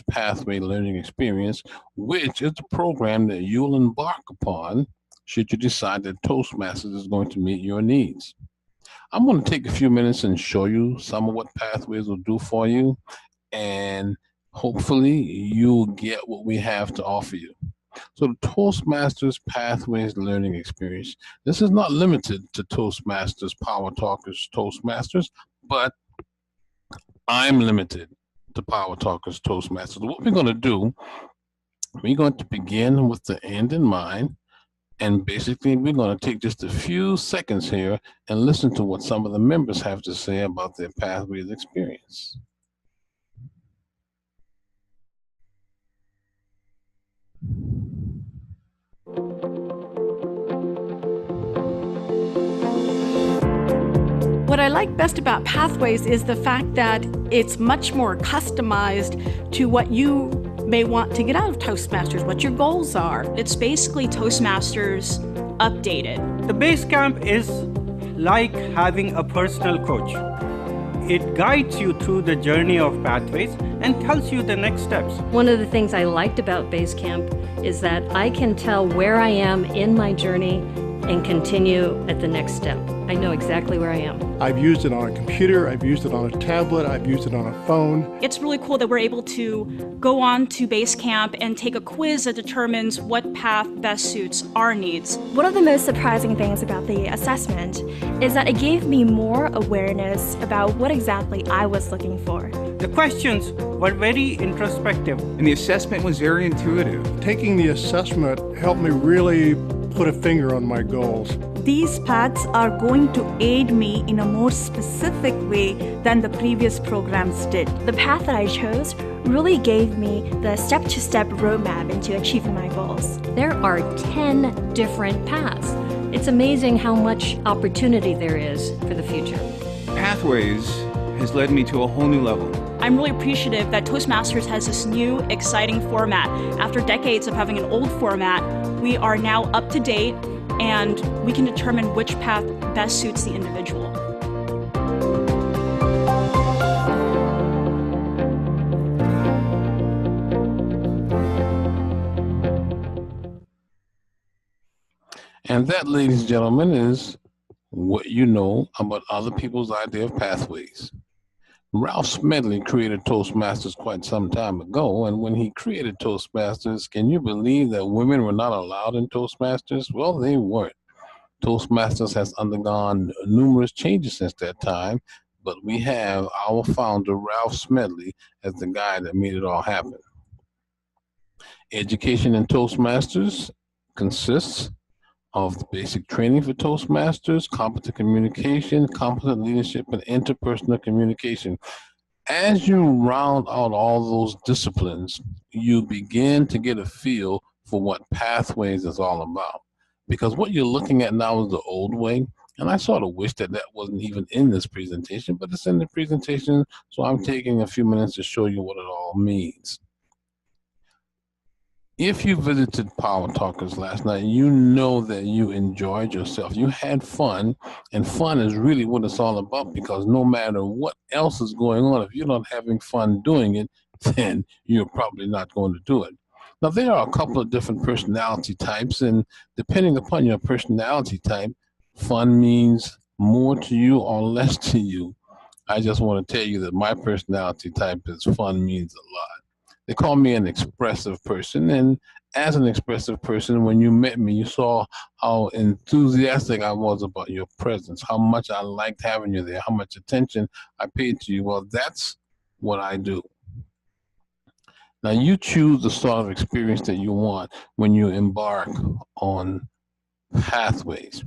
Pathway learning experience, which is the program that you'll embark upon should you decide that Toastmasters is going to meet your needs. I'm going to take a few minutes and show you some of what Pathways will do for you, and hopefully you'll get what we have to offer you. So the Toastmasters Pathways learning experience, this is not limited to Toastmasters, Power Talkers, Toastmasters, but I'm limited to Power Talkers, Toastmasters. What we're going to do, we're going to begin with the end in mind. And basically, we're going to take just a few seconds here and listen to what some of the members have to say about their Pathways experience. What I like best about Pathways is the fact that it's much more customized to what you may want to get out of Toastmasters, what your goals are. It's basically Toastmasters updated. The Basecamp is like having a personal coach. It guides you through the journey of Pathways and tells you the next steps. One of the things I liked about Basecamp is that I can tell where I am in my journey and continue at the next step. I know exactly where I am. I've used it on a computer, I've used it on a tablet, I've used it on a phone. It's really cool that we're able to go on to Basecamp and take a quiz that determines what path best suits our needs. One of the most surprising things about the assessment is that it gave me more awareness about what exactly I was looking for. The questions were very introspective. And the assessment was very intuitive. Taking the assessment helped me really put a finger on my goals. These paths are going to aid me in a more specific way than the previous programs did. The path that I chose really gave me the step-to-step roadmap into achieving my goals. There are 10 different paths. It's amazing how much opportunity there is for the future. Pathways has led me to a whole new level. I'm really appreciative that Toastmasters has this new, exciting format. After decades of having an old format, we are now up to date and we can determine which path best suits the individual. And that, ladies and gentlemen, is what you know about other people's idea of pathways. Ralph Smedley created Toastmasters quite some time ago, and when he created Toastmasters, can you believe that women were not allowed in Toastmasters? Well, they weren't. Toastmasters has undergone numerous changes since that time, but we have our founder, Ralph Smedley, as the guy that made it all happen. Education in Toastmasters consists of the basic training for Toastmasters, competent communication, competent leadership, and interpersonal communication. As you round out all those disciplines, you begin to get a feel for what Pathways is all about. Because what you're looking at now is the old way, and I sort of wish that that wasn't even in this presentation, but it's in the presentation, so I'm taking a few minutes to show you what it all means. If you visited Power Talkers last night, you know that you enjoyed yourself. You had fun, and fun is really what it's all about, because no matter what else is going on, if you're not having fun doing it, then you're probably not going to do it. Now, there are a couple of different personality types, and depending upon your personality type, fun means more to you or less to you. I just want to tell you that my personality type is fun means a lot. They call me an expressive person, and as an expressive person, when you met me, you saw how enthusiastic I was about your presence, how much I liked having you there, how much attention I paid to you. Well, that's what I do. Now, you choose the sort of experience that you want when you embark on Pathways.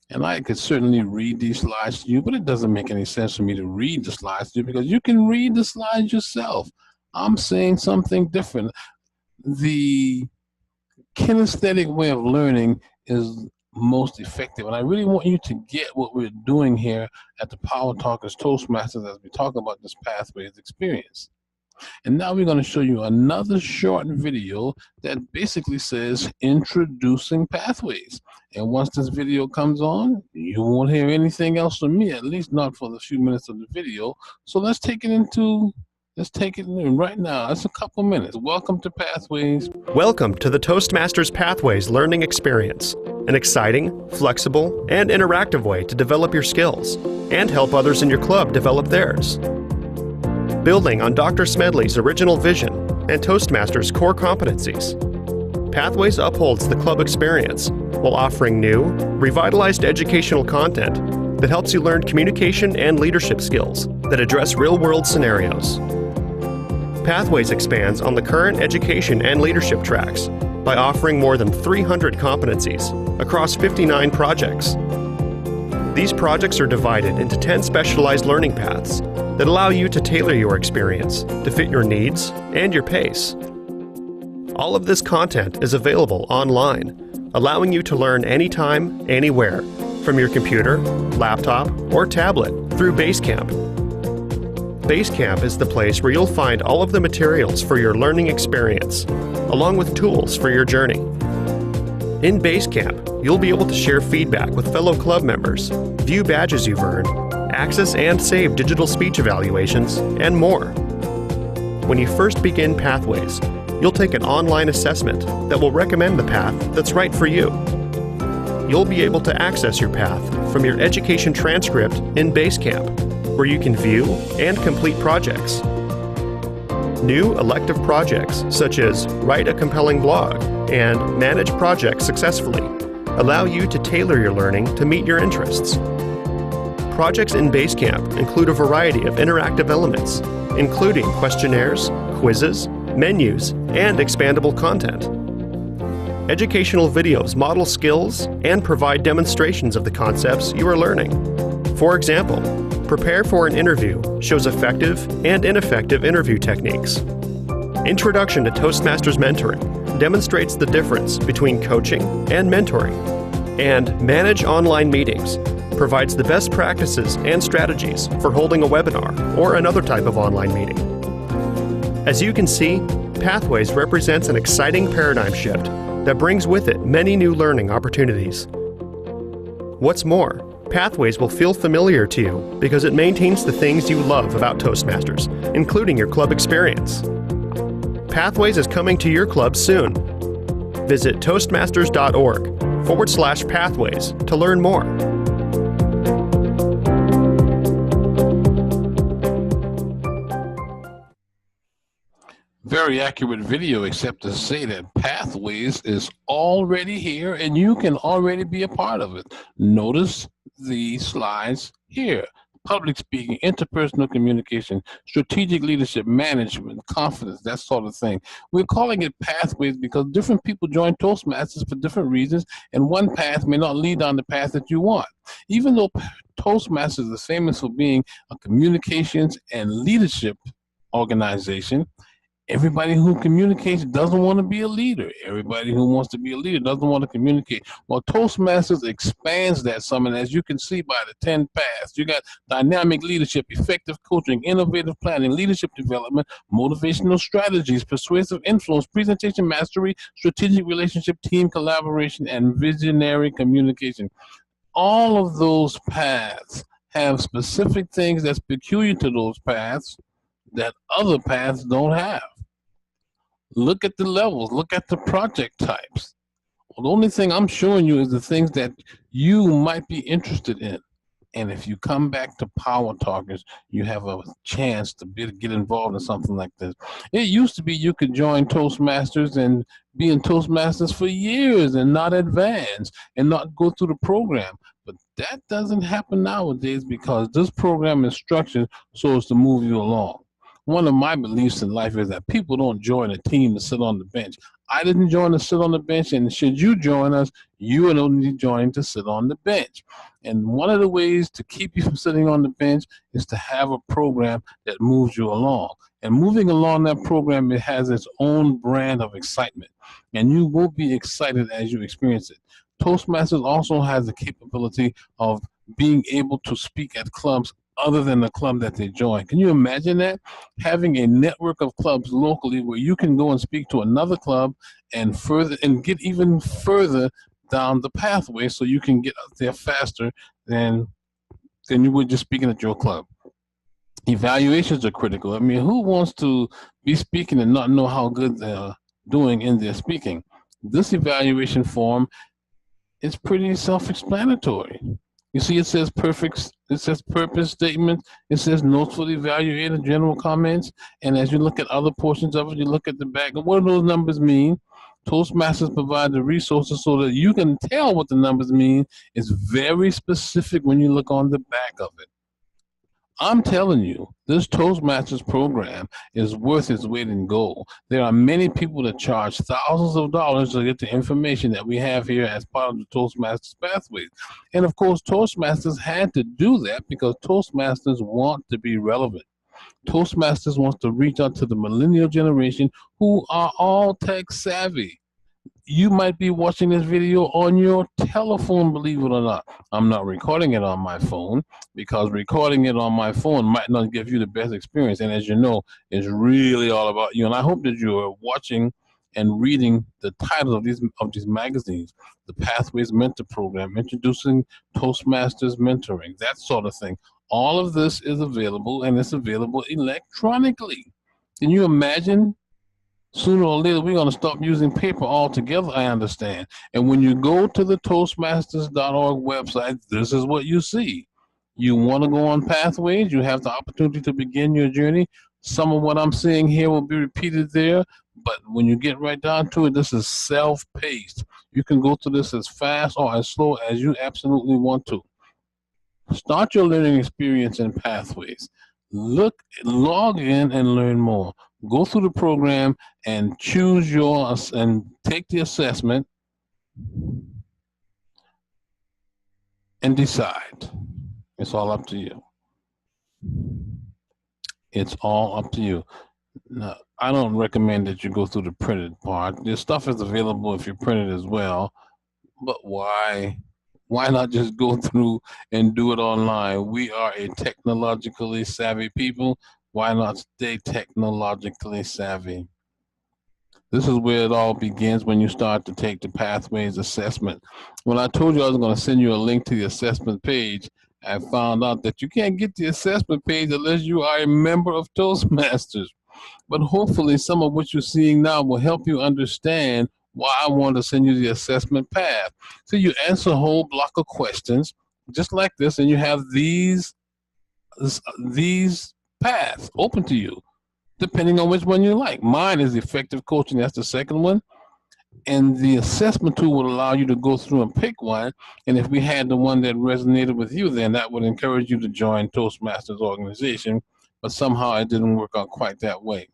And I could certainly read these slides to you, but it doesn't make any sense for me to read the slides to you, because you can read the slides yourself. I'm saying something different. The kinesthetic way of learning is most effective, and I really want you to get what we're doing here at the Power Talkers Toastmasters as we talk about this Pathways experience. And now we're going to show you another short video that basically says introducing Pathways. And once this video comes on, you won't hear anything else from me, at least not for the few minutes of the video. So let's take it into Let's take it in right now. It's a couple minutes. Welcome to Pathways. Welcome to the Toastmasters Pathways learning experience, an exciting, flexible, and interactive way to develop your skills and help others in your club develop theirs. Building on Dr. Smedley's original vision and Toastmasters' core competencies, Pathways upholds the club experience while offering new, revitalized educational content that helps you learn communication and leadership skills that address real-world scenarios. Pathways expands on the current education and leadership tracks by offering more than 300 competencies across 59 projects. These projects are divided into 10 specialized learning paths that allow you to tailor your experience to fit your needs and your pace. All of this content is available online, allowing you to learn anytime, anywhere, from your computer, laptop, or tablet through Basecamp. Basecamp is the place where you'll find all of the materials for your learning experience, along with tools for your journey. In Basecamp, you'll be able to share feedback with fellow club members, view badges you've earned, access and save digital speech evaluations, and more. When you first begin Pathways, you'll take an online assessment that will recommend the path that's right for you. You'll be able to access your path from your education transcript in Basecamp, where you can view and complete projects. New elective projects, such as write a compelling blog and manage projects successfully, allow you to tailor your learning to meet your interests. Projects in Basecamp include a variety of interactive elements, including questionnaires, quizzes, menus, and expandable content. Educational videos model skills and provide demonstrations of the concepts you are learning. For example, Prepare for an Interview shows effective and ineffective interview techniques. Introduction to Toastmasters Mentoring demonstrates the difference between coaching and mentoring. And Manage Online Meetings provides the best practices and strategies for holding a webinar or another type of online meeting. As you can see, Pathways represents an exciting paradigm shift that brings with it many new learning opportunities. What's more, Pathways will feel familiar to you because it maintains the things you love about Toastmasters, including your club experience. Pathways is coming to your club soon. Visit toastmasters.org/pathways to learn more. Very accurate video, except to say that Pathways is already here and you can already be a part of it. Notice the slides here: public speaking, interpersonal communication, strategic leadership, management, confidence, that sort of thing. We're calling it Pathways because different people join Toastmasters for different reasons, and one path may not lead down the path that you want. Even though Toastmasters is famous for being a communications and leadership organization, everybody who communicates doesn't want to be a leader. Everybody who wants to be a leader doesn't want to communicate. Well, Toastmasters expands that some, and as you can see by the 10 paths, you got dynamic leadership, effective coaching, innovative planning, leadership development, motivational strategies, persuasive influence, presentation mastery, strategic relationship, team collaboration, and visionary communication. All of those paths have specific things that's peculiar to those paths that other paths don't have. Look at the levels, look at the project types. Well, the only thing I'm showing you is the things that you might be interested in. And if you come back to Power Talkers, you have a chance to get involved in something like this. It used to be you could join Toastmasters and be in Toastmasters for years and not advance and not go through the program. But that doesn't happen nowadays because this program is structured so as to move you along. One of my beliefs in life is that people don't join a team to sit on the bench. I didn't join to sit on the bench, and should you join us, you are only joining to sit on the bench. And one of the ways to keep you from sitting on the bench is to have a program that moves you along. And moving along that program, it has its own brand of excitement. And you will be excited as you experience it. Toastmasters also has the capability of being able to speak at clubs other than the club that they join. Can you imagine that? Having a network of clubs locally where you can go and speak to another club and get even further down the pathway so you can get up there faster than you would just speaking at your club. Evaluations are critical. I mean, who wants to be speaking and not know how good they're doing in their speaking? This evaluation form is pretty self-explanatory. You see, it says it says purpose statement, it says notes for the evaluator, general comments, and as you look at other portions of it, you look at the back, and what do those numbers mean? Toastmasters provide the resources so that you can tell what the numbers mean. It's very specific when you look on the back of it. I'm telling you, this Toastmasters program is worth its weight in gold. There are many people that charge thousands of dollars to get the information that we have here as part of the Toastmasters Pathways. And of course, Toastmasters had to do that because Toastmasters want to be relevant. Toastmasters wants to reach out to the millennial generation who are all tech savvy. You might be watching this video on your telephone, believe it or not. I'm not recording it on my phone because recording it on my phone might not give you the best experience. And as you know, it's really all about you. And I hope that you're watching and reading the titles of these magazines. The Pathways Mentor Program, Introducing Toastmasters Mentoring, that sort of thing. All of this is available, and it's available electronically. Can you imagine? Sooner or later, we're going to stop using paper altogether, I understand. And when you go to the Toastmasters.org website, this is what you see. You want to go on Pathways, you have the opportunity to begin your journey. Some of what I'm saying here will be repeated there, but when you get right down to it, this is self-paced. You can go through this as fast or as slow as you absolutely want to. Start your learning experience in Pathways. Log in and learn more. Go through the program and choose and take the assessment and decide. It's all up to you. It's all up to you. Now, I don't recommend that you go through the printed part. This stuff is available if you print it as well, but why? Why not just go through and do it online? We are a technologically savvy people. Why not stay technologically savvy? This is where it all begins when you start to take the Pathways assessment. When I told you I was going to send you a link to the assessment page, I found out that you can't get the assessment page unless you are a member of Toastmasters. But hopefully some of what you're seeing now will help you understand why I want to send you the assessment path. So you answer a whole block of questions just like this, and you have these paths open to you, depending on which one you like. Mine is effective coaching. That's the second one. And the assessment tool would allow you to go through and pick one. And if we had the one that resonated with you, then that would encourage you to join Toastmasters organization. But somehow it didn't work out quite that way.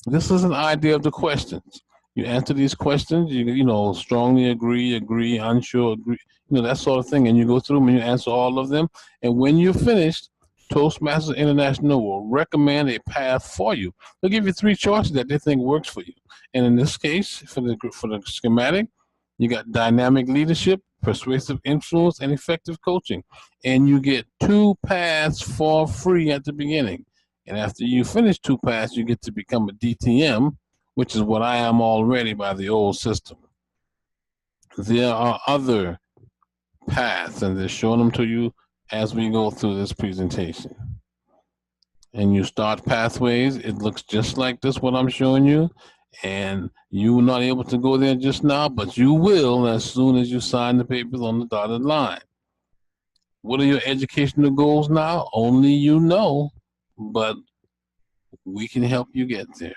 This is an idea of the questions. You answer these questions, you know, strongly agree, unsure, agree, you know, that sort of thing. And you go through them and you answer all of them. And when you're finished, Toastmasters International will recommend a path for you. They'll give you 3 choices that they think works for you. And in this case, for the schematic, you got dynamic leadership, persuasive influence, and effective coaching. And you get 2 paths for free at the beginning. And after you finish 2 paths, you get to become a DTM, which is what I am already by the old system. There are other paths, and they're showing them to you as we go through this presentation. And you start Pathways. It looks just like this, what I'm showing you. And you were not able to go there just now, but you will as soon as you sign the papers on the dotted line. What are your educational goals now? Only you know, but we can help you get there.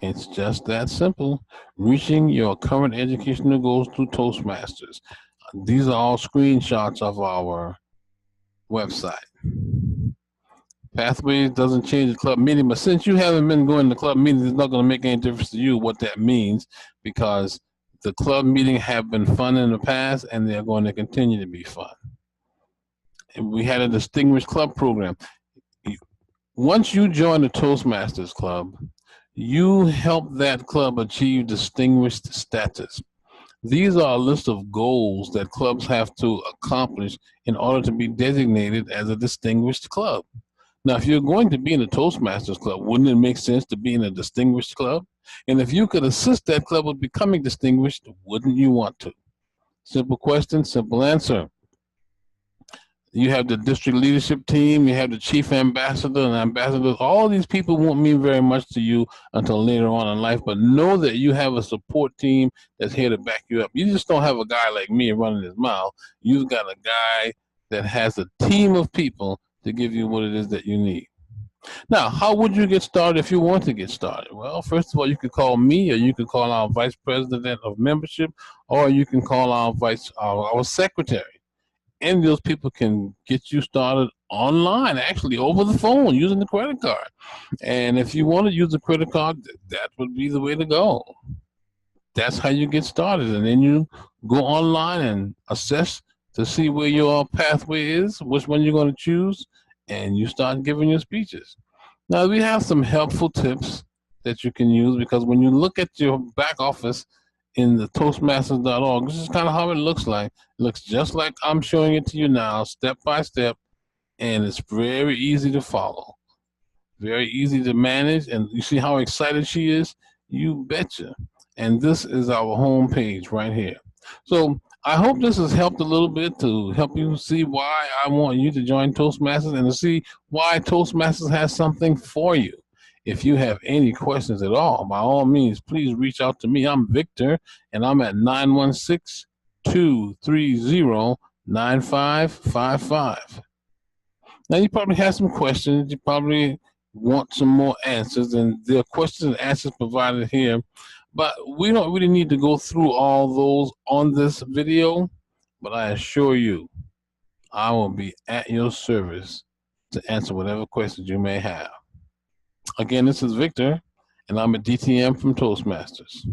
It's just that simple. Reaching your current educational goals through Toastmasters. These are all screenshots of our website. Pathways doesn't change the club meeting, but since you haven't been going to club meetings, it's not going to make any difference to you what that means, because the club meetings have been fun in the past and they're going to continue to be fun. And we had a distinguished club program. Once you join the Toastmasters Club, you help that club achieve distinguished status. These are a list of goals that clubs have to accomplish in order to be designated as a distinguished club. Now, if you're going to be in a Toastmasters Club, wouldn't it make sense to be in a distinguished club? And if you could assist that club with becoming distinguished, wouldn't you want to? Simple question, simple answer. You have the district leadership team, you have the chief ambassador and ambassadors. All these people won't mean very much to you until later on in life, but know that you have a support team that's here to back you up. You just don't have a guy like me running his mouth. You've got a guy that has a team of people to give you what it is that you need. Now, how would you get started if you want to get started? Well, first of all, you could call me, or you could call our vice president of membership, or you can call our secretary. And those people can get you started online, actually over the phone, using the credit card. And if you want to use the credit card, that would be the way to go. That's how you get started. And then you go online and assess to see where your pathway is, which one you're going to choose, and you start giving your speeches. Now, we have some helpful tips that you can use, because when you look at your back office in the Toastmasters.org, this is kind of how it looks like. It looks just like I'm showing it to you now, step by step, and it's very easy to follow, very easy to manage. And you see how excited she is? You betcha. And this is our home page right here. So I hope this has helped a little bit to help you see why I want you to join Toastmasters, and to see why Toastmasters has something for you. If you have any questions at all, by all means, please reach out to me. I'm Victor, and I'm at 916-230-9555. Now, you probably have some questions. You probably want some more answers, and there are questions and answers provided here. But we don't really need to go through all those on this video. But I assure you, I will be at your service to answer whatever questions you may have. Again, this is Victor, and I'm a DTM from Toastmasters.